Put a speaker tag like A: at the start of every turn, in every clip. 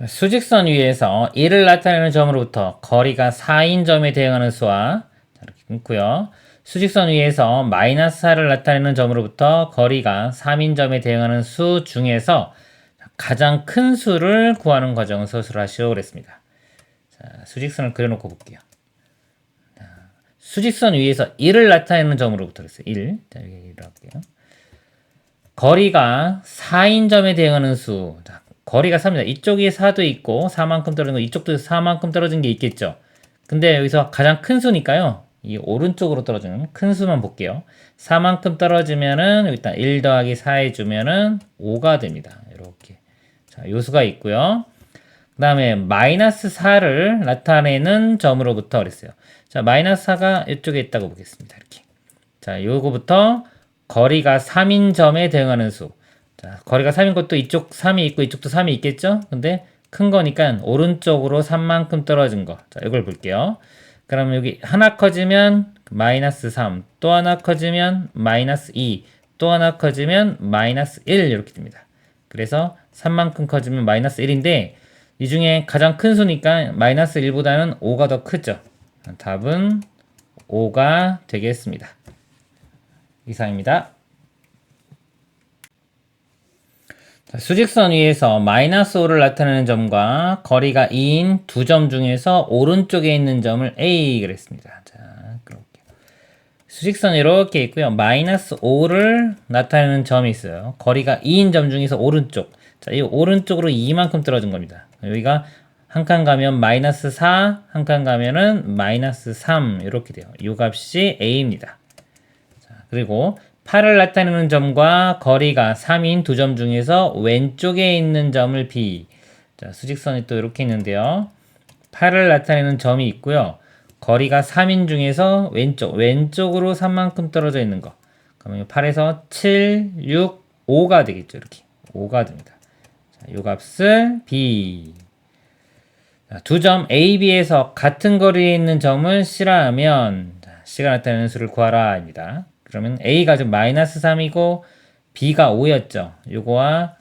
A: 수직선 위에서 1을 나타내는 점으로부터 거리가 4인 점에 대응하는 수와 이렇게 끊고요. 수직선 위에서 마이너스 4를 나타내는 점으로부터 거리가 3인 점에 대응하는 수 중에서 가장 큰 수를 구하는 과정을 서술하시오 그랬습니다. 자, 수직선을 그려놓고 볼게요. 수직선 위에서 1을 나타내는 점으로부터 그랬어요. 1. 자, 여기 1을 할게요. 거리가 4인 점에 대응하는 수. 자, 거리가 4입니다. 이쪽이 4도 있고 4만큼 떨어진 거, 이쪽도 4만큼 떨어진 게 있겠죠. 근데 여기서 가장 큰 수니까요. 이 오른쪽으로 떨어지는 큰 수만 볼게요. 4만큼 떨어지면은 일단 1 더하기 4 해주면은 5가 됩니다. 이렇게. 자, 요 수가 있고요. 그 다음에 마이너스 4를 나타내는 점으로부터 그랬어요. 자, 마이너스 4가 이쪽에 있다고 보겠습니다. 이렇게. 자, 요거부터 거리가 3인 점에 대응하는 수. 자, 거리가 3인 것도 이쪽 3이 있고 이쪽도 3이 있겠죠? 근데 큰 거니까 오른쪽으로 3만큼 떨어진 거. 자, 이걸 볼게요. 그러면 여기 하나 커지면 마이너스 3, 또 하나 커지면 마이너스 2, 또 하나 커지면 마이너스 1 이렇게 됩니다. 그래서 3만큼 커지면 마이너스 1인데 이 중에 가장 큰 수니까 마이너스 1보다는 5가 더 크죠. 답은 5가 되겠습니다. 이상입니다. 수직선 위에서 마이너스 5를 나타내는 점과 거리가 2인 두 점 중에서 오른쪽에 있는 점을 A 그랬습니다. 자, 그럴게요. 수직선 이렇게 있고요. 마이너스 5를 나타내는 점이 있어요. 거리가 2인 점 중에서 오른쪽. 자, 이 오른쪽으로 2만큼 떨어진 겁니다. 여기가 한 칸 가면 마이너스 4, 한 칸 가면은 마이너스 3 이렇게 돼요. 이 값이 A입니다. 자, 그리고 8을 나타내는 점과 거리가 3인 두 점 중에서 왼쪽에 있는 점을 B. 자, 수직선이 또 이렇게 있는데요. 8을 나타내는 점이 있고요. 거리가 3인 중에서 왼쪽으로 3만큼 떨어져 있는 거. 그러면 8에서 7, 6, 5가 되겠죠. 이렇게. 5가 됩니다. 자, 요 값을 B. 두 점 A, B에서 같은 거리에 있는 점을 C라면 C가 나타내는 수를 구하라입니다. 그러면 A가 좀 마이너스 3이고 B가 5였죠. 요거와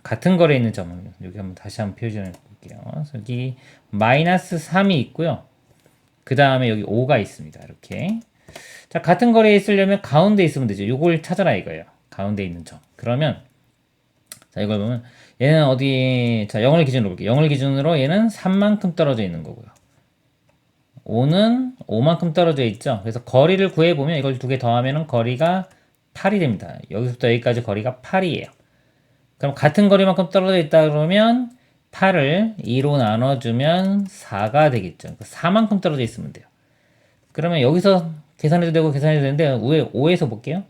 A: 같은 거리에 있는 점은 여기 한번 다시 한번 표현해 볼게요. 여기 마이너스 3이 있고요. 그 다음에 여기 5가 있습니다. 이렇게. 자, 같은 거리에 있으려면 가운데 있으면 되죠. 요걸 찾아라 이거예요. 가운데 있는 점. 그러면 자, 이걸 보면 얘는 어디 자, 0을 기준으로 볼게요. 0을 기준으로 얘는 3만큼 떨어져 있는 거고요. 5는 5만큼 떨어져 있죠. 그래서 거리를 구해보면 이걸 두 개 더하면 거리가 8이 됩니다. 여기서부터 여기까지 거리가 8이에요. 그럼 같은 거리만큼 떨어져 있다 그러면 8을 2로 나눠주면 4가 되겠죠. 4만큼 떨어져 있으면 돼요. 그러면 여기서 계산해도 되고 계산해도 되는데 5에서 볼게요.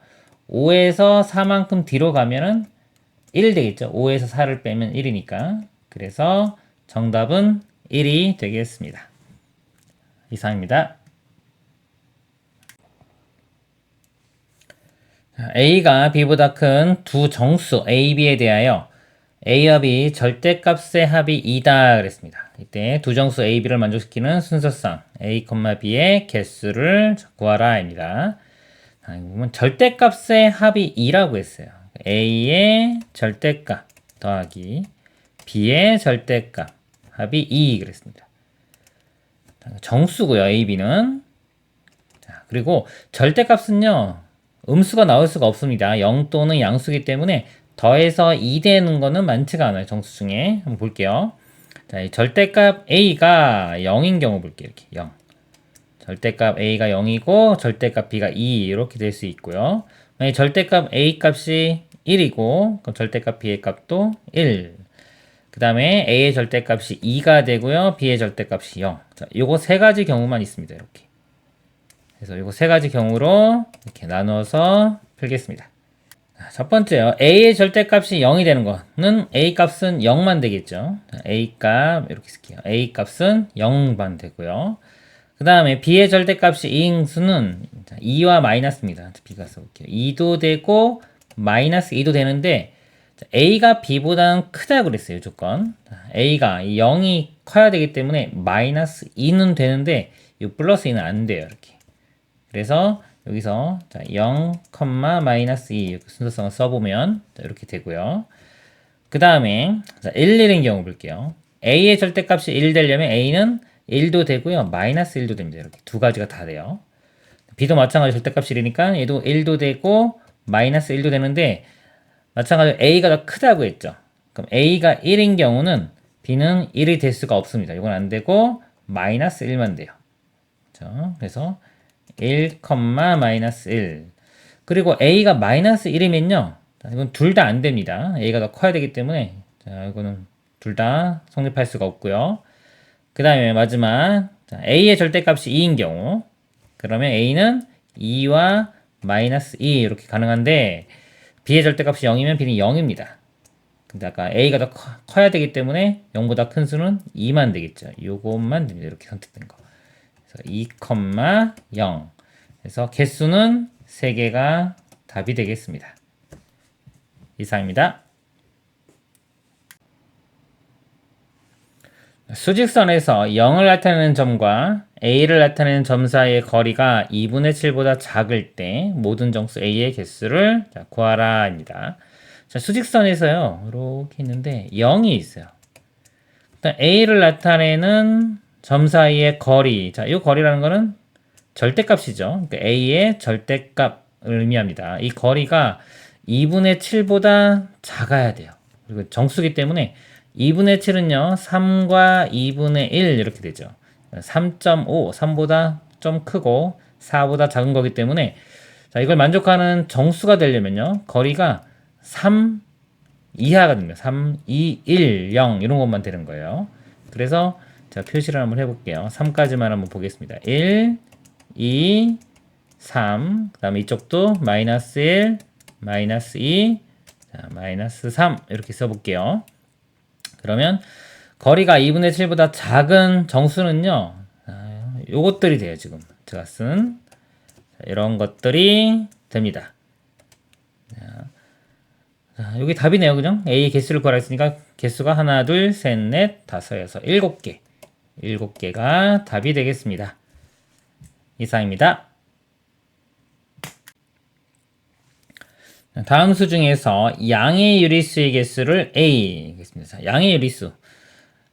A: 5에서 4만큼 뒤로 가면은 1 되겠죠. 5에서 4를 빼면 1이니까. 그래서 정답은 1이 되겠습니다. 이상입니다. A가 B보다 큰 두 정수 A, B에 대하여 A와 B 절대값의 합이 2다 그랬습니다. 이때 두 정수 A, B를 만족시키는 순서상 A, B의 개수를 구하라입니다. 보면 절대값의 합이 2라고 했어요. A의 절대값 더하기 B의 절대값 합이 2 그랬습니다. 정수고요. A, B는. 자, 그리고 절대값은요. 음수가 나올 수가 없습니다. 0 또는 양수기 때문에 더해서 2 되는 거는 많지가 않아요. 정수 중에. 한번 볼게요. 자, 절대값 A가 0인 경우 볼게요. 이렇게 0. 절대값 A가 0이고 절대값 B가 2 이렇게 될 수 있고요. 만약 절대값 A 값이 1이고 그럼 절대값 B의 값도 1. 그 다음에 A의 절대값이 2가 되고요. B의 절대값이 0. 자, 요거 세 가지 경우만 있습니다. 이렇게. 그래서 요거 세 가지 경우로 이렇게 나눠서 풀겠습니다. 첫 번째요. A의 절대값이 0이 되는 거는 A 값은 0만 되겠죠. A 값 이렇게 쓸게요. A 값은 0만 되고요. 그 다음에 B의 절대값이 2인 수는 2와 마이너스입니다. B가 써볼게요. 2도 되고 마이너스 2도 되는데 A가 B보다는 크다고 그랬어요. 조건. A가 0이 커야 되기 때문에 마이너스 2는 되는데 이 플러스 2는 안 돼요. 이렇게. 그래서 여기서 0, 마이너스 2 이렇게 순서성을 써보면 이렇게 되고요. 그 다음에 1, 1인 경우 볼게요. a의 절대값이 1 되려면 a는 1도 되고요. 마이너스 1도 됩니다. 이렇게 두 가지가 다 돼요. b도 마찬가지로 절대값이 1이니까 얘도 1도 되고 마이너스 1도 되는데 마찬가지로 a가 더 크다고 했죠. 그럼 a가 1인 경우는 b는 1이 될 수가 없습니다. 이건 안 되고 마이너스 1만 돼요. 그렇죠? 그래서 1, 마이너스 1. 그리고 a가 마이너스 1이면요. 이건 둘 다 안 됩니다. a가 더 커야 되기 때문에 자, 이거는 둘 다 성립할 수가 없고요. 그 다음에 마지막 자, a의 절대값이 2인 경우 그러면 a는 2와 마이너스 2 이렇게 가능한데 b의 절대값이 0이면 b는 0입니다. 근데 아까 a가 더 커야 되기 때문에 0보다 큰 수는 2만 되겠죠. 요것만 됩니다. 이렇게 선택된 거. 그래서 2, 0. 그래서 개수는 3개가 답이 되겠습니다. 이상입니다. 수직선에서 0을 나타내는 점과 a를 나타내는 점 사이의 거리가 2분의 7보다 작을 때 모든 정수 a의 개수를 구하라 입니다. 자, 수직선에서요. 이렇게 있는데 0이 있어요. 일단 a를 나타내는 점 사이의 거리. 자, 이 거리라는 거는 절대값이죠. 그러니까 a의 절대값을 의미합니다. 이 거리가 2분의 7보다 작아야 돼요. 그리고 정수기 때문에 2분의 7은요, 3과 2분의 1 이렇게 되죠. 3.5, 3보다 좀 크고 4보다 작은 거기 때문에 자, 이걸 만족하는 정수가 되려면요, 거리가 3 이하가 됩니다. 3, 2, 1, 0 이런 것만 되는 거예요. 그래서 자, 표시를 한번 해볼게요. 3까지만 한번 보겠습니다. 1, 2, 3, 그 다음에 이쪽도 마이너스 1, 마이너스 2, 자, 마이너스 3 이렇게 써볼게요. 그러면 거리가 2분의 7보다 작은 정수는요, 요것들이 돼요. 지금 제가 쓴 이런 것들이 됩니다. 자, 여기 답이네요. 그죠? A 개수를 구하라 했으니까 개수가 하나, 둘, 셋, 넷, 다섯, 여섯, 7개. 7개가 답이 되겠습니다. 이상입니다. 다음 수 중에서 양의 유리수의 개수를 A 겠습니다. 양의 유리수.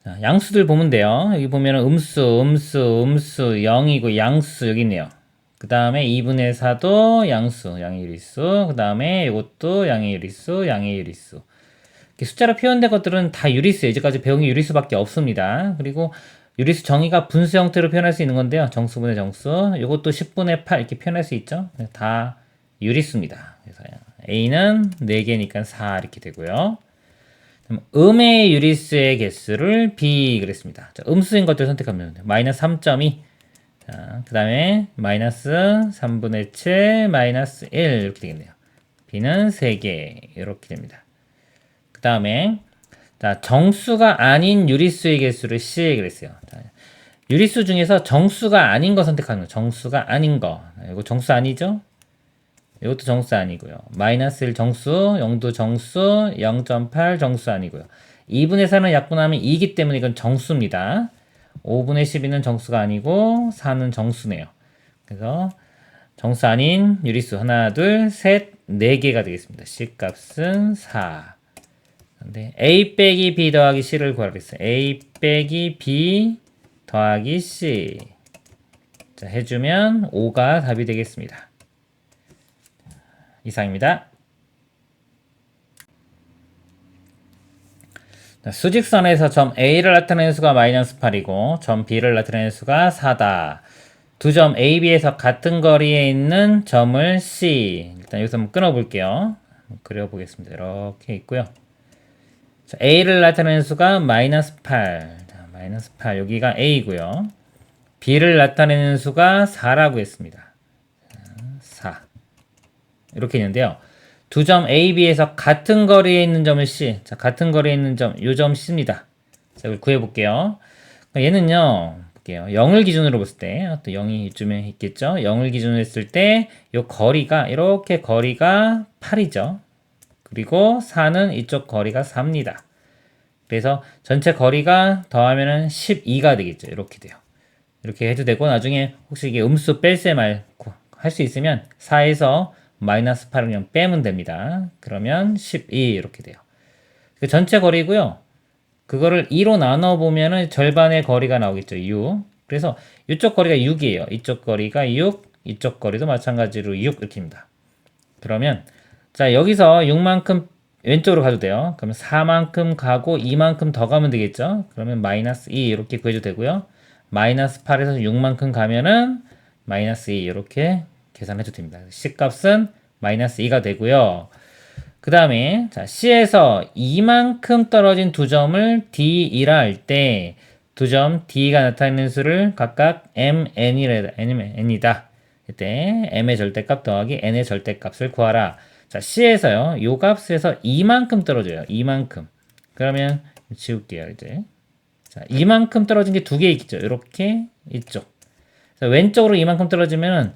A: 자, 양수들 보면 돼요. 여기 보면은 음수, 0이고 양수 여기 있네요. 그 다음에 2분의 4도 양수, 양의 유리수. 그 다음에 이것도 양의 유리수, 양의 유리수. 이렇게 숫자로 표현된 것들은 다 유리수예요. 이제까지 배운 게 유리수밖에 없습니다. 그리고 유리수 정의가 분수 형태로 표현할 수 있는 건데요. 정수분의 정수. 이것도 10분의 8 이렇게 표현할 수 있죠. 다 유리수입니다. 그래서 A는 4개니까 4 이렇게 되고요. 음의 유리수의 개수를 B 그랬습니다. 자, 음수인 것들 선택하면 돼요. 마이너스 3.2. 자, 그 다음에 마이너스 3분의 7 마이너스 1 이렇게 되겠네요. B는 3개 이렇게 됩니다. 그 다음에 자, 정수가 아닌 유리수의 개수를 C 그랬어요. 자, 유리수 중에서 정수가 아닌 거 선택하는 거예요. 정수가 아닌 거. 이거 정수 아니죠? 이것도 정수 아니고요. 마이너스 1 정수, 0도 정수, 0.8 정수 아니고요. 2분의 4는 약분하면 2이기 때문에 이건 정수입니다. 5분의 12는 정수가 아니고 4는 정수네요. 그래서 정수 아닌 유리수 하나, 둘, 셋, 4개가 되겠습니다. C 값은 4. 근데 A 빼기 B 더하기 C를 구하라 그랬어요. A 빼기 B 더하기 C. 자, 해주면 5가 답이 되겠습니다. 이상입니다. 자, 수직선에서 점 A를 나타내는 수가 마이너스 8이고 점 B를 나타내는 수가 4다. 두 점 A, B에서 같은 거리에 있는 점을 C. 일단 여기서 한번 끊어볼게요. 그려보겠습니다. 이렇게 있고요. 자, A를 나타내는 수가 마이너스 8. 자, 마이너스 8. 여기가 A고요. B를 나타내는 수가 4라고 했습니다. 자, 4. 이렇게 있는데요. 두 점 A, B에서 같은 거리에 있는 점을 C. 자, 같은 거리에 있는 점, 요 점 C입니다. 자, 이걸 구해볼게요. 얘는요, 볼게요. 0을 기준으로 봤을 때, 또 0이 이쯤에 있겠죠? 0을 기준으로 했을 때, 요 거리가, 이렇게 거리가 8이죠. 그리고 4는 이쪽 거리가 4입니다. 그래서 전체 거리가 더하면은 12가 되겠죠. 이렇게 돼요. 이렇게 해도 되고, 나중에 혹시 이게 음수 뺄세 말 할 수 있으면 4에서 마이너스 8을 그냥 빼면 됩니다. 그러면 12 이렇게 돼요. 그 전체 거리고요. 그거를 2로 나눠 보면은 절반의 거리가 나오겠죠. 6. 그래서 이쪽 거리가 6이에요. 이쪽 거리가 6, 이쪽 거리도 마찬가지로 6 이렇게입니다. 그러면 자, 여기서 6만큼 왼쪽으로 가도 돼요. 그러면 4만큼 가고 2만큼 더 가면 되겠죠. 그러면 마이너스 2 이렇게 구해도 되고요. 마이너스 8에서 6만큼 가면은 마이너스 2 이렇게 계산해도 됩니다. C값은 마이너스 2가 되고요. 그 다음에 자, C에서 이만큼 떨어진 두 점을 D2라 할 때 두 점 D가 나타내는 수를 각각 N이다. 이때 M의 절대값 더하기 N의 절대값을 구하라. 자, C에서요. 요 값에서 이만큼 떨어져요. 이만큼. 그러면 지울게요, 이제. 자, 이만큼 떨어진 게 두 개 있죠. 이렇게 이쪽. 왼쪽으로 이만큼 떨어지면은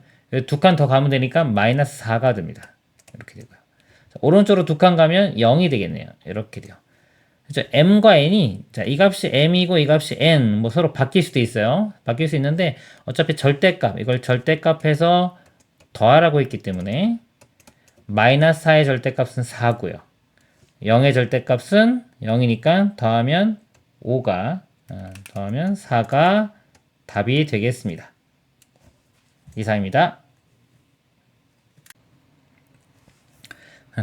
A: 두 칸 더 가면 되니까 마이너스 4가 됩니다. 이렇게 되고요. 자, 오른쪽으로 두 칸 가면 0이 되겠네요. 이렇게 돼요. 그렇죠? m과 n이 자, 이 값이 m이고 이 값이 n 뭐 서로 바뀔 수도 있어요. 바뀔 수 있는데 어차피 절대값 이걸 절대값해서 더하라고 했기 때문에 마이너스 4의 절대값은 4고요. 0의 절대값은 0이니까 더하면 5가 더하면 4가 답이 되겠습니다. 이상입니다.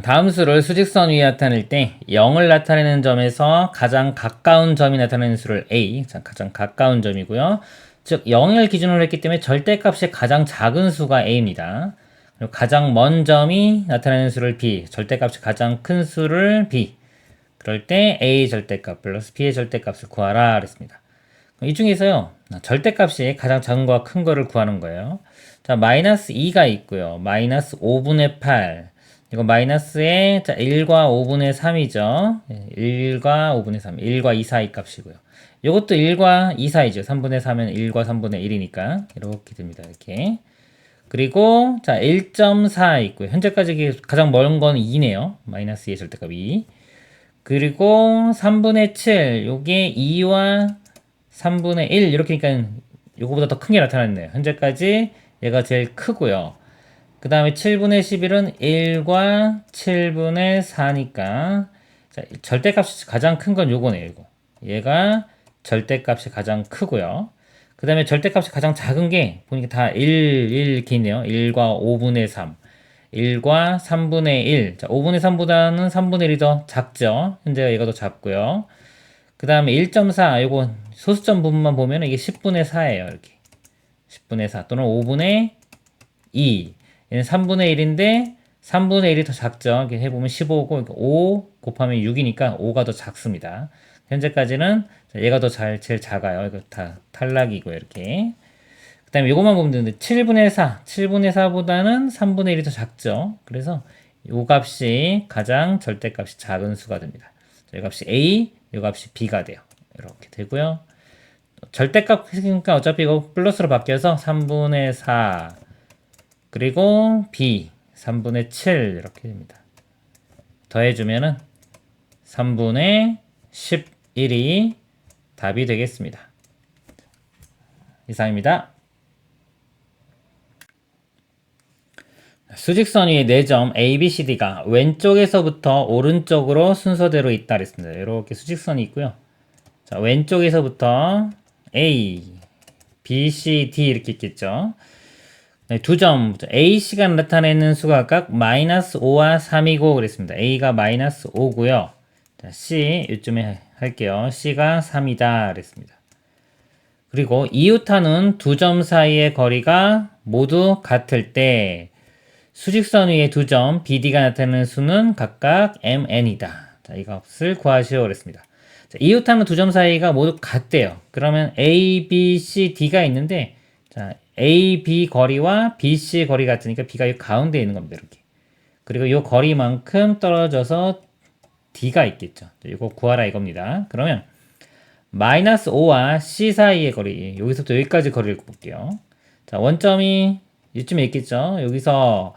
A: 다음 수를 수직선 위에 나타낼 때 0을 나타내는 점에서 가장 가까운 점이 나타내는 수를 A, 자, 가장 가까운 점이고요. 즉 0을 기준으로 했기 때문에 절대값이 가장 작은 수가 A입니다. 그리고 가장 먼 점이 나타내는 수를 B, 절대값이 가장 큰 수를 B. 그럴 때 A 절대값 플러스 B의 절대값을 구하라 그랬습니다. 이 중에서요, 절대값이 가장 작은 거와 큰 거를 구하는 거예요. 자, 마이너스 2가 있고요. 마이너스 5분의 8. 이거 마이너스에 자 1과 5분의 3이죠. 1과 5분의 3, 1과 2 사이 값이고요. 이것도 1과 2 사이죠. 3분의 3은 1과 3분의 1이니까 이렇게 됩니다. 이렇게. 그리고 자 1.4 있고요. 현재까지 가장 먼 건 2네요. 마이너스 2의 절대값 2. 그리고 3분의 7, 요게 2와 3분의 1 이렇게니까 요거보다 더 큰 게 나타났네요. 현재까지 얘가 제일 크고요. 그 다음에 7분의 11은 1과 7분의 4니까 자, 절대값이 가장 큰 건 요거네요. 이거. 얘가 절대값이 가장 크고요. 그 다음에 절대값이 가장 작은 게 보니까 다 1 이렇게 있네요. 1과 5분의 3 1과 3분의 1 자, 5분의 3보다는 3분의 1이 더 작죠. 현재 얘가 더 작고요. 그 다음에 1.4 요거 소수점 부분만 보면 이게 10분의 4예요. 이렇게 10분의 4 또는 5분의 2 얘는 3분의 1인데 3분의 1이 더 작죠. 이렇게 해보면 15고 5 곱하면 6이니까 5가 더 작습니다. 현재까지는 얘가 더 제일 작아요. 이거 다 탈락이고 이렇게. 그 다음에 이것만 보면 되는데 7분의 4 7분의 4보다는 3분의 1이 더 작죠. 그래서 이 값이 가장 절대값이 작은 수가 됩니다. 이 값이 A, 이 값이 B가 돼요. 이렇게 되고요. 절대값 했으니까 어차피 이거 플러스로 바뀌어서 3분의 4 그리고 B 3분의 7 이렇게 됩니다. 더해주면은 3분의 11이 답이 되겠습니다. 이상입니다. 수직선 위에 4점 A, B, C, D가 왼쪽에서부터 오른쪽으로 순서대로 있다 그랬습니다. 이렇게 수직선이 있고요. 자, 왼쪽에서부터 A, B, C, D 이렇게 있겠죠. 네, 두 점, A씨가 나타내는 수가 각각 마이너스 5와 3이고 그랬습니다. A가 마이너스 5고요. 자, C, 요쯤에 할게요. C가 3이다 그랬습니다. 그리고 이웃하는 두 점 사이의 거리가 모두 같을 때 수직선 위에 두 점 BD가 나타내는 수는 각각 MN이다. 자, 이 값을 구하시오 그랬습니다. 자, 이웃하는 두 점 사이가 모두 같대요. 그러면 A, B, C, D가 있는데 자, A, B 거리와 B, C 거리 같으니까 B가 이 가운데에 있는 겁니다. 이렇게. 그리고 이 거리만큼 떨어져서 D가 있겠죠. 이거 구하라 이겁니다. 그러면 마이너스 5와 C 사이의 거리 여기서부터 여기까지 거리를 볼게요. 자, 원점이 이쯤에 있겠죠. 여기서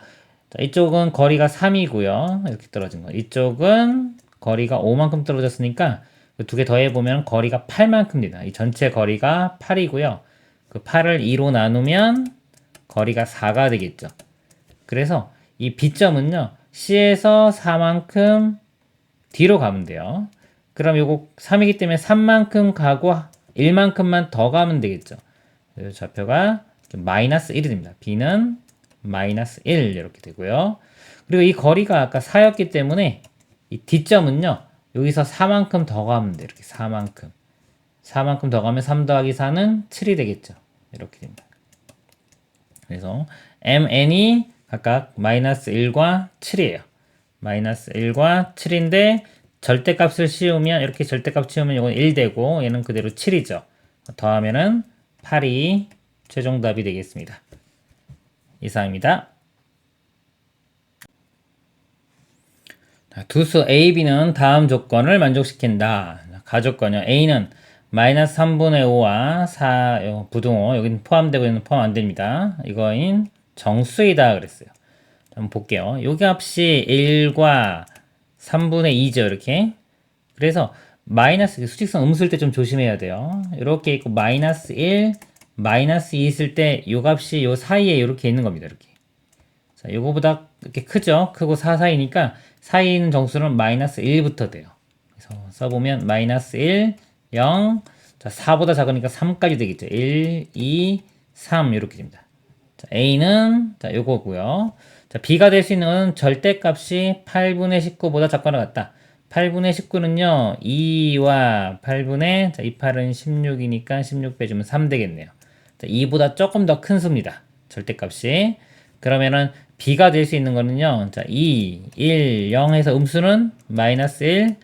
A: 자, 이쪽은 거리가 3이고요. 이렇게 떨어진 거. 이쪽은 거리가 5만큼 떨어졌으니까 두 개 더해보면 거리가 8만큼입니다. 이 전체 거리가 8이고요. 그 8을 2로 나누면 거리가 4가 되겠죠. 그래서 이 B점은요. C에서 4만큼 뒤로 가면 돼요. 그럼 요거 3이기 때문에 3만큼 가고 1만큼만 더 가면 되겠죠. 그래서 좌표가 마이너스 1이 됩니다. b는 마이너스 1 이렇게 되고요. 그리고 이 거리가 아까 4였기 때문에 이 뒷점은요. 여기서 4만큼 더 가면 돼요. 이렇게 4만큼. 4만큼 더 가면 3 더하기 4는 7이 되겠죠. 이렇게 됩니다. 그래서 mn이 각각 마이너스 1과 7이에요. 마이너스 1과 7인데 절대값을 씌우면 이렇게 절대값 씌우면 이건 1 되고 얘는 그대로 7이죠. 더하면은 8이 최종답이 되겠습니다. 이상입니다. 두수 A, B는 다음 조건을 만족시킨다. 가조건이요. A는 마이너스 3분의 5와 4, 부등호, 여기는 포함되고 있는 포함 안 됩니다. 이거인 정수이다 그랬어요. 한번 볼게요. 요 값이 1과 3분의 2죠, 이렇게. 그래서 마이너스, 수직선 음수일 때 좀 조심해야 돼요. 이렇게 있고, 마이너스 1, 마이너스 2 있을 때 요 값이 요 사이에 이렇게 있는 겁니다, 이렇게. 자, 요거보다 이렇게 크죠? 크고 4 사이니까 사이에 있는 정수는 마이너스 1부터 돼요. 그래서 써보면 마이너스 1, 0, 자, 4보다 작으니까 3까지 되겠죠. 1, 2, 3 이렇게 됩니다. 자, A는 자, 요거고요. 자, B가 될 수 있는 절대값이 8분의 19보다 작거나 같다. 8분의 19는요. 2와 8분의 자, 2, 8은 16이니까 16 빼주면 3 되겠네요. 자, 2보다 조금 더 큰 수입니다. 절대값이. 그러면은 B가 될 수 있는 거는요. 자, 2, 1, 0 해서 음수는 마이너스 1,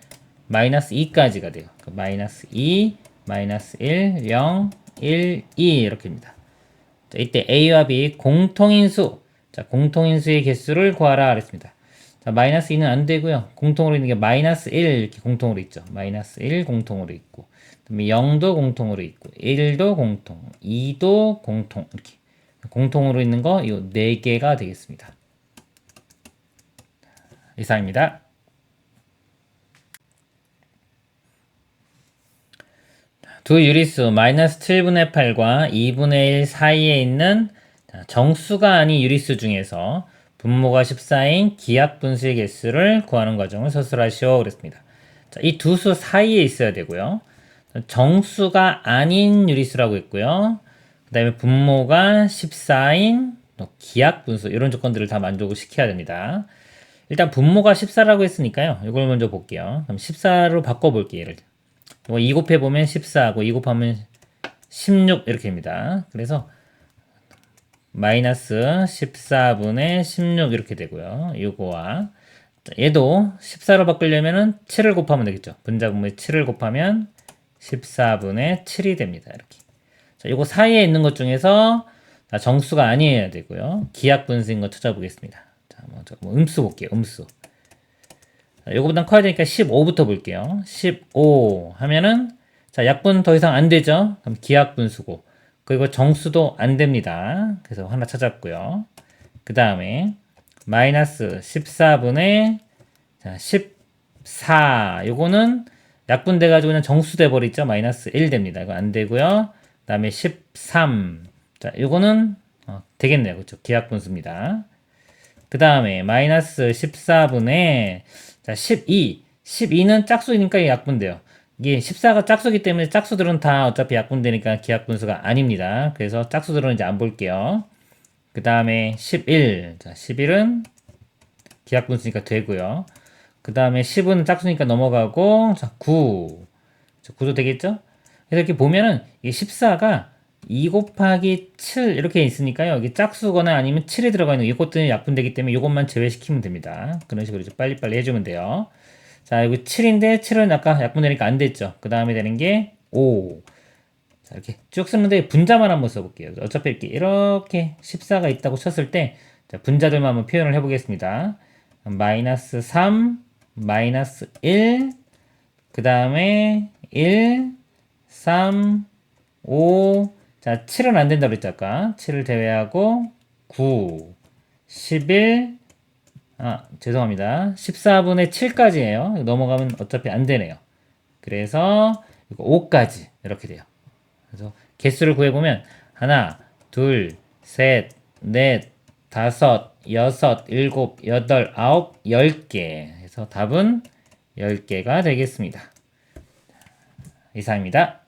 A: 마이너스 2까지가 돼요. 마이너스 2, 마이너스 1, 0, 1, 2 이렇게입니다. 자, 이때 A와 B 공통인수. 자, 공통인수의 개수를 구하라 그랬습니다. 자, 마이너스 2는 안 되고요. 공통으로 있는 게 마이너스 1 이렇게 공통으로 있죠. 마이너스 1 공통으로 있고, 그다음에 0도 공통으로 있고, 1도 공통, 2도 공통 이렇게 공통으로 있는 거 이 4개가 되겠습니다. 이상입니다. 두 유리수 마이너스 7분의 8과 2분의 1 사이에 있는 정수가 아닌 유리수 중에서 분모가 14인 기하분수의 개수를 구하는 과정을 서술하시오 그랬습니다. 자, 이 두 수 사이에 있어야 되고요. 정수가 아닌 유리수라고 했고요. 그 다음에 분모가 14인 기하분수 이런 조건들을 다 만족을 시켜야 됩니다. 일단 분모가 14라고 했으니까요. 이걸 먼저 볼게요. 그럼 14로 바꿔볼게요. 예를 들어. 2 곱해보면 14하고 2 곱하면 16 이렇게 됩니다. 그래서 마이너스 14분의 16 이렇게 되고요. 이거와 얘도 14로 바꾸려면은 7을 곱하면 되겠죠. 분자분모에 7을 곱하면 14분의 7이 됩니다. 이렇게. 자, 이거 사이에 있는 것 중에서 정수가 아니어야 되고요. 기하분수인 거 찾아보겠습니다. 자, 먼저 음수 볼게요. 음수. 요거보단 커야 되니까 15부터 볼게요. 15 하면은 자, 약분 더 이상 안 되죠. 그럼 기하분수고. 그리고 정수도 안 됩니다. 그래서 하나 찾았고요. 그 다음에 마이너스 14분의 자, 14 요거는 약분돼 가지고 그냥 정수 돼 버리죠. 마이너스 1 됩니다. 이거 안 되고요. 그 다음에 13 자, 요거는 되겠네요. 그렇죠. 기하분수입니다. 그 다음에 마이너스 14분의 자, 12. 12는 짝수이니까 약분돼요. 이게 14가 짝수기 때문에 짝수들은 다 어차피 약분되니까 기하분수가 아닙니다. 그래서 짝수들은 이제 안 볼게요. 그 다음에 11. 자, 11은 기하분수니까 되고요. 그 다음에 10은 짝수니까 넘어가고, 자, 9. 자, 9도 되겠죠? 그래서 이렇게 보면은 이 14가 2 곱하기 7 이렇게 있으니까요. 여기 짝수거나 아니면 7이 들어가 있는 이것들이 약분되기 때문에 이것만 제외시키면 됩니다. 그런 식으로 이제 빨리빨리 해주면 돼요. 자, 여기 7인데 7은 아까 약분되니까 안 됐죠. 그 다음에 되는 게 5. 자, 이렇게 쭉 쓰는데 분자만 한번 써볼게요. 어차피 이렇게 14가 있다고 쳤을 때 자, 분자들만 한번 표현을 해보겠습니다. 마이너스 3, 마이너스 1, 그 다음에 1, 3, 5, 자, 7은 안 된다고 그랬죠, 아까. 7을 제외하고 9, 11, 죄송합니다. 14분의 7까지예요. 넘어가면 어차피 안 되네요. 그래서 5까지 이렇게 돼요. 그래서 개수를 구해보면 하나, 둘, 셋, 넷, 다섯, 여섯, 일곱, 여덟, 아홉, 10개. 그래서 답은 10개가 되겠습니다. 이상입니다.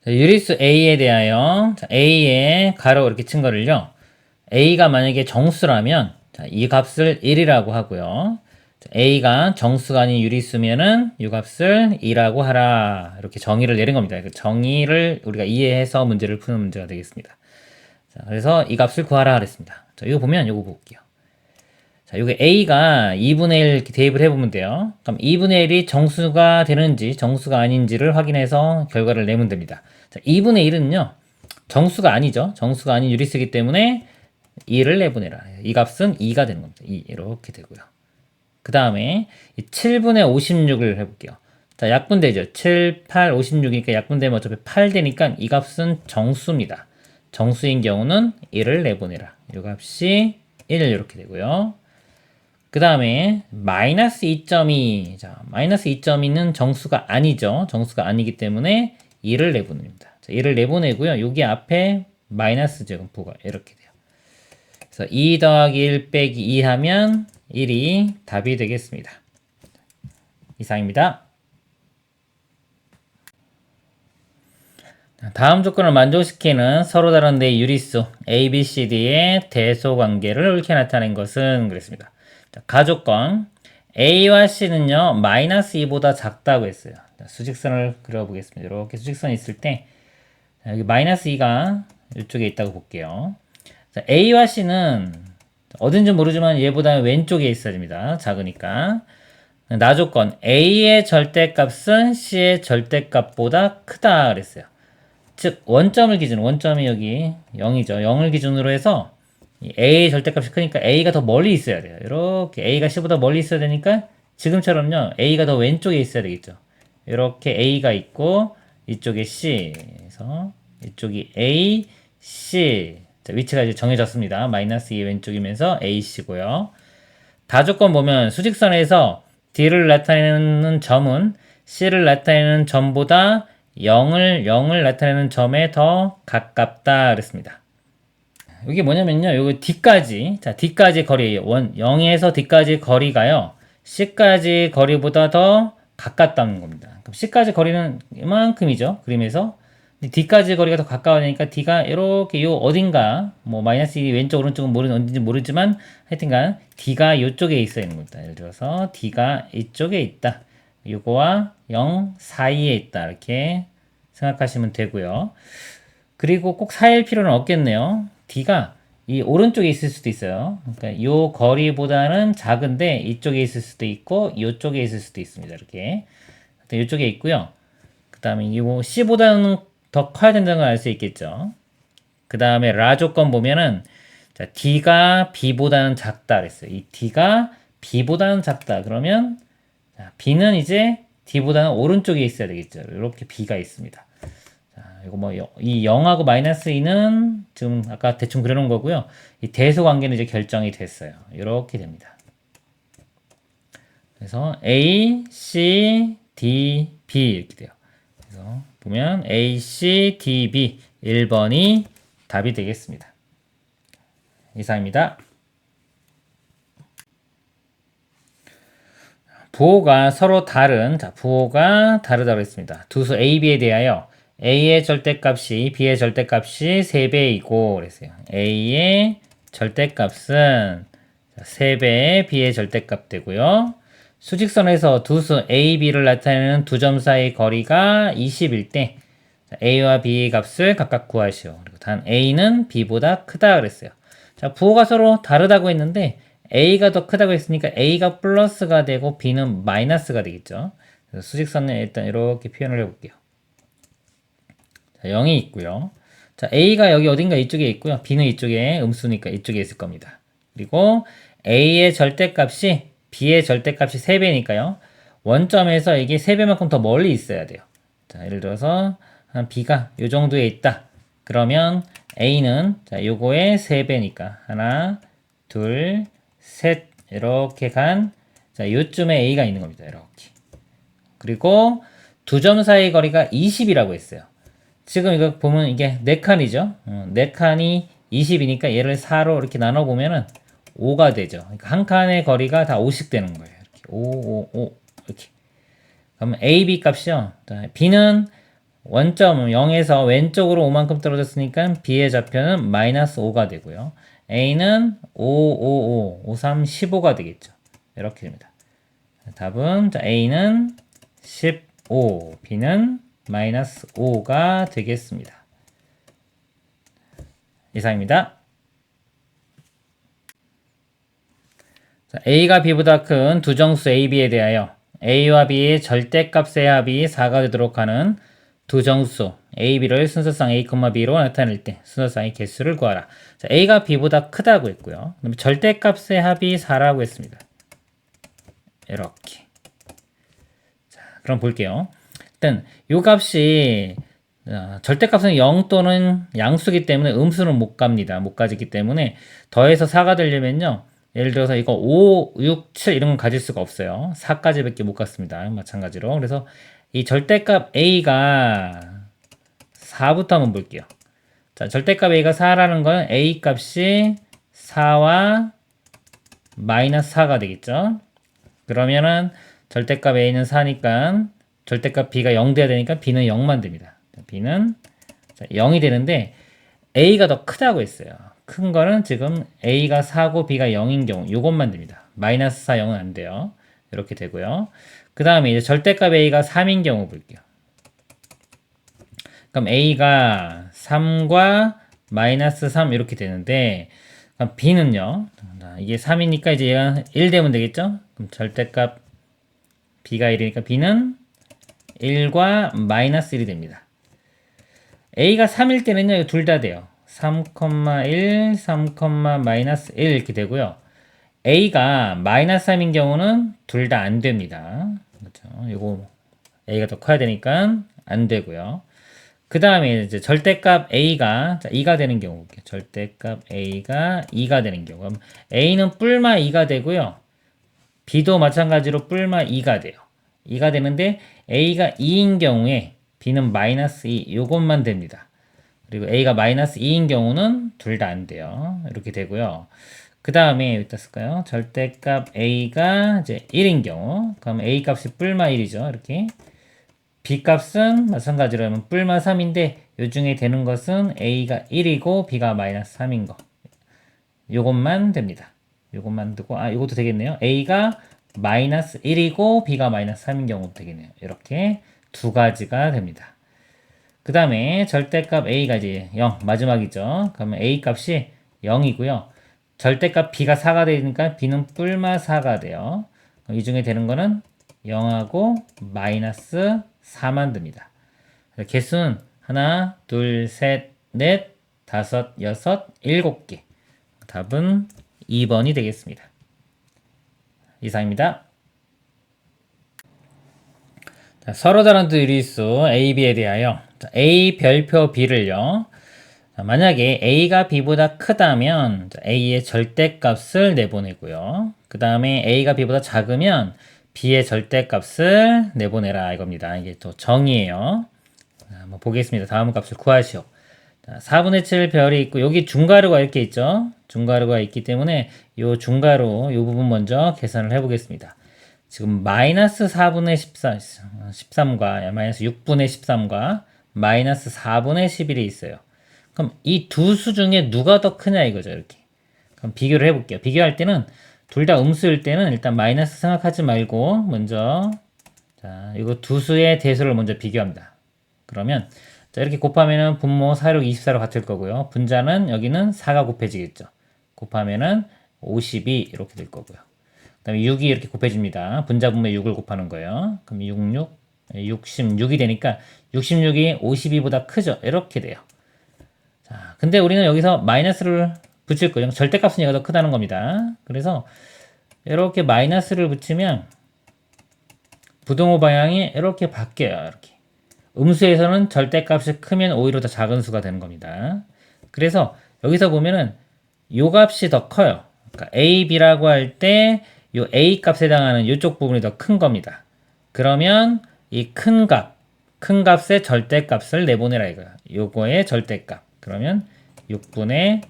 A: 유리수 A에 대하여 A의 가로 이렇게 친 거를요. A가 만약에 정수라면 이 값을 1이라고 하고요. A가 정수가 아닌 유리수면은 이 값을 2라고 하라. 이렇게 정의를 내린 겁니다. 그 정의를 우리가 이해해서 문제를 푸는 문제가 되겠습니다. 자, 그래서 이 값을 구하라 그랬습니다. 자, 이거 보면 이거 볼게요. 자, 요게 A가 2분의 1 이렇게 대입을 해보면 돼요. 그럼 2분의 1이 정수가 되는지 정수가 아닌지를 확인해서 결과를 내면 됩니다. 자, 2분의 1은요. 정수가 아니죠. 정수가 아닌 유리수이기 때문에 2를 내보내라. 이 값은 2가 되는 겁니다. 2 이렇게 되고요. 그 다음에 7분의 56을 해볼게요. 자, 약분되죠. 7, 8, 56이니까 약분되면 어차피 8 되니까 이 값은 정수입니다. 정수인 경우는 1을 내보내라. 이 값이 1 이렇게 되고요. 그 다음에 마이너스 2.2. 자, 마이너스 2.2는 정수가 아니죠. 정수가 아니기 때문에 2를 내보냅니다. 자, 2를 내보내고요. 여기 앞에 마이너스 제곱부가 이렇게 돼요. 그래서 2 더하기 1 빼기 2 하면 1이 답이 되겠습니다. 이상입니다. 다음 조건을 만족시키는 서로 다른 네 유리수 A, B, C, D의 대소관계를 옳게 나타낸 것은 그랬습니다. 자, 가조건 A와 C는요 마이너스 2보다 작다고 했어요. 자, 수직선을 그려보겠습니다. 이렇게 수직선이 있을 때 여기 마이너스 2가 이쪽에 있다고 볼게요. 자, A와 C는 어딘지 모르지만 얘보다 왼쪽에 있어야 됩니다. 작으니까. 나조건 A의 절대값은 C의 절대값보다 크다 그랬어요. 즉 원점을 기준으로 원점이 여기 0이죠. 0을 기준으로 해서 A의 절대값이 크니까 A가 더 멀리 있어야 돼요. 이렇게 A가 C보다 멀리 있어야 되니까 지금처럼요. A가 더 왼쪽에 있어야 되겠죠. 이렇게 A가 있고 이쪽에 C에서 이쪽이 A, C 자, 위치가 이제 정해졌습니다. 마이너스 2 왼쪽이면서 AC고요. 다조건 보면 수직선에서 D를 나타내는 점은 C를 나타내는 점보다 0을 나타내는 점에 더 가깝다 그랬습니다. 이게 뭐냐면요. 요거 D까지, 자, D까지 거리, 0에서 D까지 거리가요. C까지 거리보다 더 가깝다는 겁니다. 그럼 C까지 거리는 이만큼이죠. 그림에서. D까지 거리가 더 가까워지니까 D가 이렇게 요 어딘가, 뭐, 마이너스 2 왼쪽, 오른쪽은 어딘지 모르지만, 하여튼간, D가 요쪽에 있어 있는 겁니다. 예를 들어서, D가 이쪽에 있다. 요거와 0 사이에 있다. 이렇게 생각하시면 되고요. 그리고 꼭 사이일 필요는 없겠네요. D가 이 오른쪽에 있을 수도 있어요. 그러니까 요 거리보다는 작은데 이쪽에 있을 수도 있고 이쪽에 있을 수도 있습니다. 이렇게 이쪽에 있고요. 그 다음에 이거 C보다는 더 커야 된다는 걸 알 수 있겠죠. 그 다음에 라 조건 보면은 자, D가 B보다는 작다 그랬어요. 이 D가 B보다는 작다. 그러면 자, B는 이제 D보다는 오른쪽에 있어야 되겠죠. 이렇게 B가 있습니다. 이거 뭐, 이 0하고 마이너스 2는 지금 아까 대충 그려놓은 거고요. 이 대소 관계는 이제 결정이 됐어요. 이렇게 됩니다. 그래서 A, C, D, B 이렇게 돼요. 그래서 보면 A, C, D, B 1번이 답이 되겠습니다. 이상입니다. 부호가 서로 다른, 자, 부호가 다르다고 했습니다. 두수 A, B에 대하여 A의 절대값이 B의 절대값이 3배이고 그랬어요. A의 절대값은 3배의 B의 절대값 되고요. 수직선에서 두수 A, B를 나타내는 두 점 사이 거리가 20일 때 A와 B의 값을 각각 구하시오. 그리고 단 A는 B보다 크다 그랬어요. 자, 부호가 서로 다르다고 했는데 A가 더 크다고 했으니까 A가 플러스가 되고 B는 마이너스가 되겠죠. 그래서 수직선을 일단 이렇게 표현을 해볼게요. 자, 0이 있고요. 자, A가 여기 어딘가 이쪽에 있고요. B는 이쪽에 음수니까 이쪽에 있을 겁니다. 그리고 A의 절대값이 B의 절대값이 3배니까요. 원점에서 이게 3배만큼 더 멀리 있어야 돼요. 자, 예를 들어서 B가 이 정도에 있다. 그러면 A는 자, 요거의 3배니까 하나, 둘, 셋 이렇게 간 자, 요쯤에 A가 있는 겁니다. 이렇게. 그리고 두 점 사이 거리가 20이라고 했어요. 지금 이거 보면 이게 4칸이죠. 4칸이 20이니까 얘를 4로 이렇게 나눠보면은 5가 되죠. 그러니까 한 칸의 거리가 다 5씩 되는 거예요. 이렇게 5 이렇게. 그러면 A, B 값이요. 자, B는 원점 0에서 왼쪽으로 5만큼 떨어졌으니까 B의 좌표는 마이너스 5가 되고요. A는 5, 3, 15가 되겠죠. 이렇게 됩니다. 답은 자, A는 15, B는 마이너스 5가 되겠습니다. 이상입니다. 자, A가 B보다 큰 두 정수 A, B에 대하여 A와 B의 절대값의 합이 4가 되도록 하는 두 정수 A, B를 순서상 A, B로 나타낼 때 순서상의 개수를 구하라. 자, A가 B보다 크다고 했고요. 그다음에 절대값의 합이 4라고 했습니다. 이렇게. 자, 그럼 볼게요. 일단 이 값이 절대값은 0 또는 양수기 때문에 음수는 못 갑니다. 못 가지기 때문에 더해서 4가 되려면요. 예를 들어서 이거 5, 6, 7 이런 건 가질 수가 없어요. 4까지밖에 못 갔습니다. 마찬가지로. 그래서 이 절대값 A가 4부터 한번 볼게요. 자, 절대값 A가 4라는 건 A 값이 4와 마이너스 4가 되겠죠. 그러면은 절대값 A는 4니까 절대값 B가 0 돼야 되니까 B는 0만 됩니다. B는 0이 되는데 A가 더 크다고 했어요. 큰 거는 지금 A가 4고 B가 0인 경우 이것만 됩니다. 마이너스 4, 0은 안 돼요. 이렇게 되고요. 그 다음에 이제 절대값 A가 3인 경우 볼게요. 그럼 A가 3과 마이너스 3 이렇게 되는데 그럼 B는요. 이게 3이니까 이제 얘가 1 되면 되겠죠? 그럼 절대값 B가 1이니까 B는 1과 마이너스 1이 됩니다. A가 3일 때는요. 둘 다 돼요. 3,1, 3, 마이너스 1 이렇게 되고요. A가 마이너스 3인 경우는 둘 다 안 됩니다. 그렇죠? 이거 A가 더 커야 되니까 안 되고요. 그 다음에 이제 절대값 A가 2가 되는 경우 볼게요. 절대값 A가 2가 되는 경우. 그럼 A는 뿔마 2가 되고요. B도 마찬가지로 뿔마 2가 돼요. 2가 되는데 A가 2인 경우에 B는 마이너스 2 요것만 됩니다. 그리고 A가 마이너스 2인 경우는 둘 다 안 돼요. 이렇게 되고요. 그 다음에 여기다 쓸까요? 절대값 A가 이제 1인 경우. 그럼 A 값이 뿔마 1이죠. 이렇게. B 값은 마찬가지로 하면 뿔마 3인데 요 중에 되는 것은 A가 1이고 B가 마이너스 3인 거. 요것만 됩니다. 요것만 두고 요것도 되겠네요. A가 마이너스 1이고 B가 마이너스 3인 경우도 되겠네요. 이렇게 두 가지가 됩니다. 그 다음에 절대값 A가 이제 0 마지막이죠. 그러면 A 값이 0이고요. 절대값 B가 4가 되니까 B는 뿔마 4가 돼요. 이 중에 되는 거는 0하고 마이너스 4만 듭니다. 개수는 하나, 둘, 셋, 넷, 다섯, 여섯, 7개. 답은 2번이 되겠습니다. 이상입니다. 자, 서로 다른 두 유리수 A, B에 대하여 A 별표 B를요. 자, 만약에 A가 B보다 크다면 A의 절대값을 내보내고요. 그 다음에 A가 B보다 작으면 B의 절대값을 내보내라 이겁니다. 이게 또 정의예요. 자, 한번 보겠습니다. 다음 값을 구하시오. 자, 4분의 7 별이 있고 여기 중괄호가 이렇게 있죠. 중괄호가 있기 때문에 이 중괄호 이 부분 먼저 계산을 해보겠습니다. 지금 마이너스 4분의 13과 마이너스 6분의 13과 마이너스 4분의 11이 있어요. 그럼 이 두 수 중에 누가 더 크냐 이거죠. 이렇게. 그럼 비교를 해볼게요. 비교할 때는 둘 다 음수일 때는 일단 마이너스 생각하지 말고 먼저 자 이거 두 수의 대수를 먼저 비교합니다. 그러면 자 이렇게 곱하면은 분모 4, 6, 24로 같을 거고요. 분자는 여기는 4가 곱해지겠죠. 곱하면은 52 이렇게 될 거고요. 그 다음에 6이 이렇게 곱해집니다. 분자 분모에 6을 곱하는 거예요. 그럼 66이 되니까 66이 52보다 크죠. 이렇게 돼요. 자, 근데 우리는 여기서 마이너스를 붙일 거예요. 절대값은 얘가 더 크다는 겁니다. 그래서 이렇게 마이너스를 붙이면 부등호 방향이 이렇게 바뀌어요. 이렇게. 음수에서는 절대값이 크면 오히려 더 작은 수가 되는 겁니다. 그래서 여기서 보면은 요 값이 더 커요. 그러니까 A, B라고 할 때 요 A 값에 해당하는 이쪽 부분이 더 큰 겁니다. 그러면 이 큰 값의 절대값을 내보내라 이거야. 요거의 절대값. 그러면 6분의